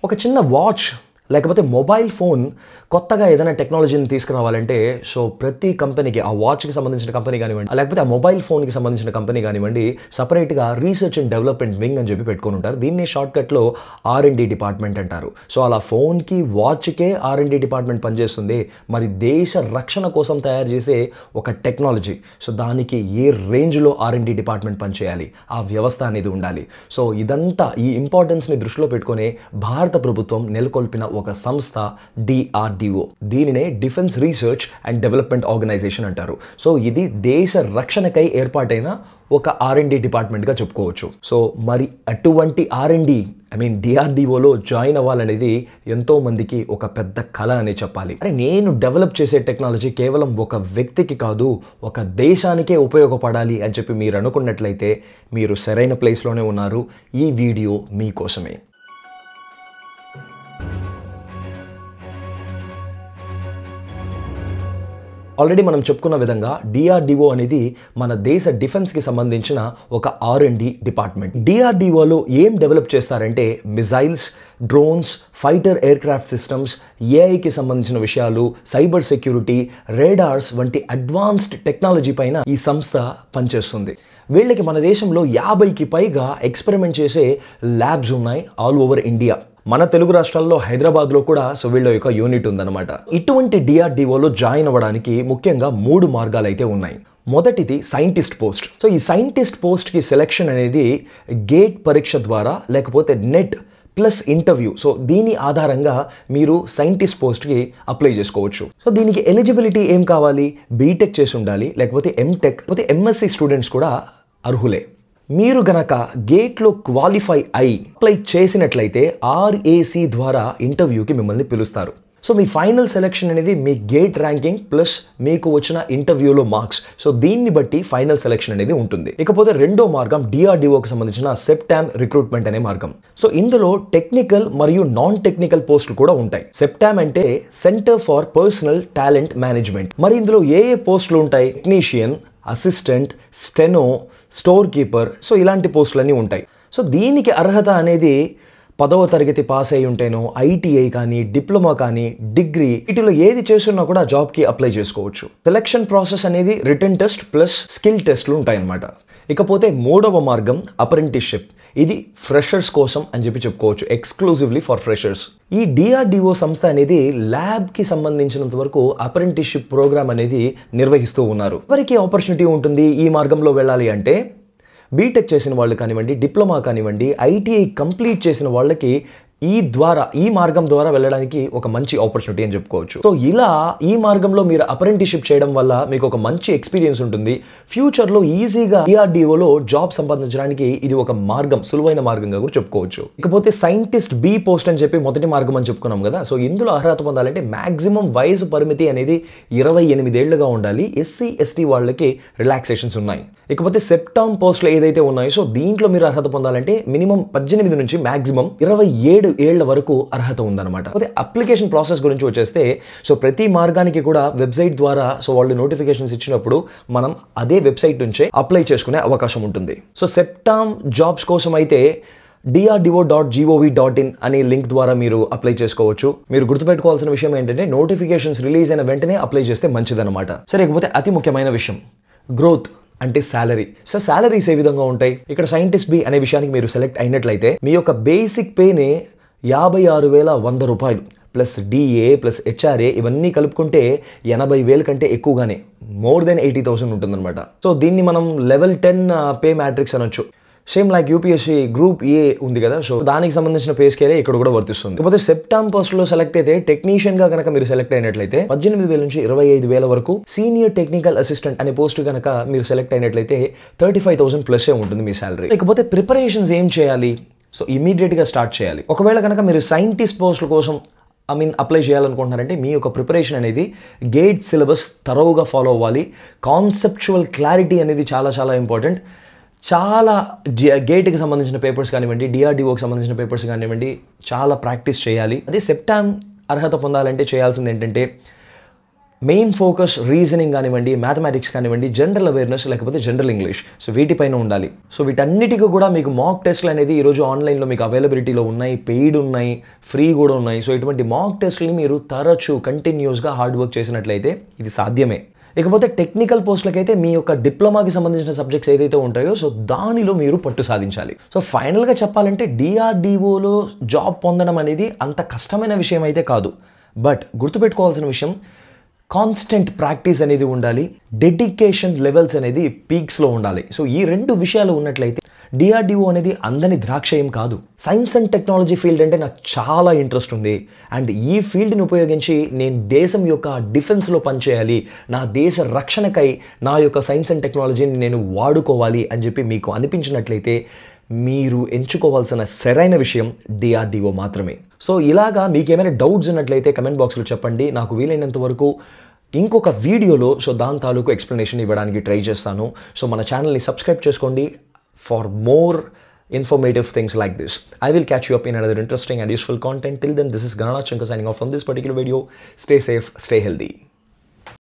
ఒక చిన్న వాచ్ లేకపోతే మొబైల్ ఫోన్ కొత్తగా ఏదైనా టెక్నాలజీని తీసుకురావాలంటే సో ప్రతి కంపెనీకి ఆ వాచ్కి సంబంధించిన కంపెనీ కానివ్వండి లేకపోతే ఆ మొబైల్ ఫోన్కి సంబంధించిన కంపెనీ కానివ్వండి సపరేట్గా రీసెర్చ్ అండ్ డెవలప్మెంట్ వింగ్ అని చెప్పి పెట్టుకొని ఉంటారు. దీన్ని షార్ట్కట్లో R&D డిపార్ట్మెంట్ అంటారు. సో అలా ఫోన్కి వాచ్కే R&D డిపార్ట్మెంట్ పనిచేస్తుంది. మరి దేశ రక్షణ కోసం తయారు చేసే ఒక టెక్నాలజీ, సో దానికి ఏ రేంజ్లో R&D డిపార్ట్మెంట్ పనిచేయాలి, ఆ వ్యవస్థ అనేది ఉండాలి. సో ఇదంతా ఈ ఇంపార్టెన్స్ని దృష్టిలో పెట్టుకునే భారత ప్రభుత్వం నెలకొల్పిన ఒక సంస్థ DRDO. దీనినే defence research and development organisation అంటారు. సో ఇది దేశ రక్షణకై ఏర్పాటైన ఒక R&D డిపార్ట్మెంట్గా చెప్పుకోవచ్చు. సో మరి అటువంటి R&D DRDOలో జాయిన్ అవ్వాలనేది ఎంతో మందికి ఒక పెద్ద కళ అని చెప్పాలి. అరే నేను డెవలప్ చేసే టెక్నాలజీ కేవలం ఒక వ్యక్తికి కాదు ఒక దేశానికే ఉపయోగపడాలి అని చెప్పి మీరు అనుకున్నట్లయితే మీరు సరైన ప్లేస్లోనే ఉన్నారు. ఈ వీడియో మీకోసమే. ఆల్రెడీ మనం చెప్పుకున్న విధంగా DRDO అనేది మన దేశ డిఫెన్స్కి సంబంధించిన ఒక R&D డిపార్ట్మెంట్. DRDOలో ఏం డెవలప్ చేస్తారంటే missiles, drones, fighter aircraft systems, AIకి సంబంధించిన విషయాలు, సైబర్ సెక్యూరిటీ, రేడార్స్ వంటి అడ్వాన్స్డ్ టెక్నాలజీ పైన ఈ సంస్థ పనిచేస్తుంది. వీళ్ళకి మన దేశంలో 50కి పైగా ఎక్స్పెరిమెంట్ చేసే ల్యాబ్స్ ఉన్నాయి ఆల్ ఓవర్ ఇండియా. మన తెలుగు రాష్ట్రాల్లో హైదరాబాద్లో కూడా సో వీళ్ళ యొక్క యూనిట్ ఉందన్నమాట. ఇటువంటి DRDOలో జాయిన్ అవ్వడానికి ముఖ్యంగా 3 మార్గాలు అయితే ఉన్నాయి. మొదటిది సైంటిస్ట్ పోస్ట్. సో ఈ సైంటిస్ట్ పోస్ట్కి సెలెక్షన్ అనేది గేట్ పరీక్ష ద్వారా లేకపోతే నెట్ ప్లస్ ఇంటర్వ్యూ, సో దీని ఆధారంగా మీరు సైంటిస్ట్ పోస్ట్కి అప్లై చేసుకోవచ్చు. సో దీనికి ఎలిజిబిలిటీ ఏం కావాలి? బీటెక్ చేసి ఉండాలి, లేకపోతే MTech, లేకపోతే MSc స్టూడెంట్స్ కూడా అర్హులే. మీరు గనక గేట్లో క్వాలిఫై అయి అప్లై చేసినట్లయితే RAC ద్వారా ఇంటర్వ్యూకి మిమ్మల్ని పిలుస్తారు. సో మీ ఫైనల్ సెలెక్షన్ అనేది మీ గేట్ ర్యాంకింగ్ ప్లస్ మీకు వచ్చిన ఇంటర్వ్యూలో మార్క్స్, సో దీన్ని బట్టి ఫైనల్ సెలెక్షన్ అనేది ఉంటుంది. ఇకపోతే రెండో మార్గం DRDOకి సంబంధించిన సెప్టామ్ రిక్రూట్మెంట్ అనే మార్గం. సో ఇందులో టెక్నికల్ మరియు నాన్ టెక్నికల్ పోస్టులు కూడా ఉంటాయి. సెప్టామ్ అంటే centre for personal talent management. మరి ఇందులో ఏ పోస్టులు ఉంటాయి? Technician, assistant, steno, store keeper, so ఇలాంటి పోస్టులన్నీ ఉంటాయి. సో దీనికి అర్హత అనేది 10వ తరగతి పాస్ అయి ఉంటేనో, ITI కానీ, డిప్లొమా కానీ, డిగ్రీ, వీటిలో ఏది చేస్తున్నా కూడా జాబ్కి అప్లై చేసుకోవచ్చు. సెలక్షన్ ప్రాసెస్ అనేది రిటన్ టెస్ట్ ప్లస్ స్కిల్ టెస్ట్లు ఉంటాయన్నమాట. ఇకపోతే మూడవ మార్గం అప్రెంటిస్షిప్. ఇది ఫ్రెషర్స్ కోసం అని చెప్పి చెప్పుకోవచ్చు, ఎక్స్క్లూజివ్లీ ఫర్ ఫ్రెషర్స్. ఈ DRDO సంస్థ అనేది ల్యాబ్కి సంబంధించినంత వరకు అప్రెంటిస్షిప్ ప్రోగ్రామ్ అనేది నిర్వహిస్తూ ఉన్నారు. ఎవరికి ఆపర్చునిటీ ఉంటుంది ఈ మార్గంలో వెళ్ళాలి అంటే? బీటెక్ చేసిన వాళ్ళు కానివ్వండి, డిప్లొమా కానివ్వండి, ITI కంప్లీట్ చేసిన వాళ్ళకి ఈ మార్గం ద్వారా వెళ్ళడానికి ఒక మంచి ఆపర్చునిటీ అని చెప్పుకోవచ్చు. సో ఇలా ఈ మార్గంలో మీరు అప్రెంటిస్షిప్ చేయడం వల్ల మీకు ఒక మంచి ఎక్స్పీరియన్స్ ఉంటుంది. ఫ్యూచర్లో ఈజీగా DRDOలో జాబ్ సంపాదించడానికి ఇది ఒక మార్గం, సులువైన మార్గంగా కూడా చెప్పుకోవచ్చు. ఇకపోతే సైంటిస్ట్ B పోస్ట్ అని చెప్పి మొదటి మార్గం అని చెప్పుకున్నాం కదా. సో ఇందులో అర్హత పొందాలంటే మాక్సిమం వయసు పరిమితి అనేది 28 ఏళ్లుగా ఉండాలి. SC ST వాళ్ళకి రిలాక్సేషన్స్ ఉన్నాయి. ఇకపోతే సెప్టామ్ పోస్టులు ఏదైతే ఉన్నాయో సో దీంట్లో మీరు అర్హత పొందాలంటే మినిమం 18 నుంచి మాక్సిమం 27 ఏళ్ల వరకు అర్హత ఉందన్నమాట. అయితే అప్లికేషన్ ప్రాసెస్ గురించి వచ్చేస్తే సో ప్రతి మార్గానికి కూడా వెబ్సైట్ ద్వారా సో వాళ్ళు నోటిఫికేషన్స్ ఇచ్చినప్పుడు మనం అదే వెబ్సైట్ నుంచే అప్లై చేసుకునే అవకాశం ఉంటుంది. సో సెప్టామ్ జాబ్స్ కోసం అయితే DRDO.gov.in అనే లింక్ ద్వారా మీరు అప్లై చేసుకోవచ్చు. మీరు గుర్తుపెట్టుకోవాల్సిన విషయం ఏంటంటే నోటిఫికేషన్స్ రిలీజ్ అయిన వెంటనే అప్లై చేస్తే మంచిదన్నమాట. సరే, ఇకపోతే అతి ముఖ్యమైన విషయం గ్రోత్ అంటే శాలరీ. సో శాలరీస్ ఏ విధంగా ఉంటాయి? ఇక్కడ సైంటిస్ట్ B అనే విషయానికి మీరు సెలెక్ట్ అయినట్లయితే మీ యొక్క బేసిక్ పేనే 56,100 రూపాయలు ప్లస్ DA ప్లస్ HRA ఇవన్నీ కలుపుకుంటే 80,000 కంటే ఎక్కువగానే మోర్ దెన్ 80,000 ఉంటుందన్నమాట. సో దీన్ని మనం లెవెల్ 10 పే మ్యాట్రిక్స్ అనొచ్చు. Same like UPSC group A ఉంది కదా, సో దానికి సంబంధించిన పే స్కేలే ఇక్కడ కూడా వర్తిస్తుంది. కాకపోతే సెప్టామ్ పోస్ట్లో సెలెక్ట్ అయితే టెక్నీషియన్ గా కనుక మీరు సెలెక్ట్ అయినట్లయితే 18,000 నుంచి 25,000 వరకు, సీనియర్ టెక్నికల్ అసిస్టెంట్ అనే పోస్ట్ కనుక మీరు సెలెక్ట్ అయినట్లయితే 35,000 ప్లస్ ఉంటుంది మీ శాలరీ. ఇకపోతే ప్రిపరేషన్స్ ఏం చేయాలి? సో ఇమీడియట్గా స్టార్ట్ చేయాలి. ఒకవేళ కనుక మీరు సైంటిస్ట్ పోస్టుల కోసం అప్లై చేయాలనుకుంటున్నారంటే మీ యొక్క ప్రిపరేషన్ అనేది గేట్ సిలబస్ తరోగా ఫాలో అవ్వాలి. కాన్సెప్చువల్ క్లారిటీ అనేది చాలా చాలా ఇంపార్టెంట్. చాలా గేట్కి సంబంధించిన పేపర్స్ కానివ్వండి, DRDOకి సంబంధించిన పేపర్స్ కానివ్వండి, చాలా ప్రాక్టీస్ చేయాలి. అదే సెప్టామ్ అర్హత పొందాలంటే చేయాల్సింది ఏంటంటే మెయిన్ ఫోకస్ రీజనింగ్ కానివ్వండి, మ్యాథమెటిక్స్ కానివ్వండి, జనరల్ అవేర్నెస్ లేకపోతే జనరల్ ఇంగ్లీష్, సో వీటిపైన ఉండాలి. సో వీటన్నిటికీ కూడా మీకు మాక్ టెస్ట్లు అనేది ఈరోజు ఆన్లైన్లో మీకు అవైలబిలిటీలో ఉన్నాయి, పెయిడ్ ఉన్నాయి, ఫ్రీ కూడా ఉన్నాయి. సో ఇటువంటి మాక్ టెస్ట్ని మీరు తరచూ కంటిన్యూస్గా హార్డ్ వర్క్ చేసినట్లయితే ఇది సాధ్యమే. ఇకపోతే టెక్నికల్ పోస్టులకైతే మీ యొక్క డిప్లొమాకి సంబంధించిన సబ్జెక్ట్స్ ఏదైతే ఉంటాయో సో దానిలో మీరు పట్టు సాధించాలి. సో ఫైనల్గా చెప్పాలంటే DRDOలో జాబ్ పొందడం అనేది అంత కష్టమైన విషయం అయితే కాదు. బట్ గుర్తుపెట్టుకోవాల్సిన విషయం, కాన్స్టెంట్ ప్రాక్టీస్ అనేది ఉండాలి, డెడికేషన్ లెవెల్స్ అనేది పీక్స్లో ఉండాలి. సో ఈ 2 విషయాలు ఉన్నట్లయితే DRDO అనేది అందని ద్రాక్ష ఏం కాదు. సైన్స్ అండ్ టెక్నాలజీ ఫీల్డ్ అంటే నాకు చాలా ఇంట్రెస్ట్ ఉంది అండ్ ఈ ఫీల్డ్ని ఉపయోగించి నేను దేశం యొక్క డిఫెన్స్లో పనిచేయాలి, నా దేశ రక్షణకై నా యొక్క సైన్స్ అండ్ టెక్నాలజీని నేను వాడుకోవాలి అని చెప్పి మీకు అనిపించినట్లయితే మీరు ఎంచుకోవాల్సిన సరైన విషయం DRDO మాత్రమే. సో ఇలాగా మీకు ఏమైనా డౌట్స్ ఉన్నట్లయితే కమెంట్ బాక్స్లో చెప్పండి. నాకు వీలైనంత వరకు ఇంకొక వీడియోలో సో దాని తాలూకు ఎక్స్ప్లెనేషన్ ఇవ్వడానికి ట్రై చేస్తాను. సో మన ఛానల్ని సబ్స్క్రైబ్ చేసుకోండి for more informative things like this. I will catch you up in another interesting and useful content. Till then, this is Gananath Shankar signing off from this particular video. Stay safe, stay healthy.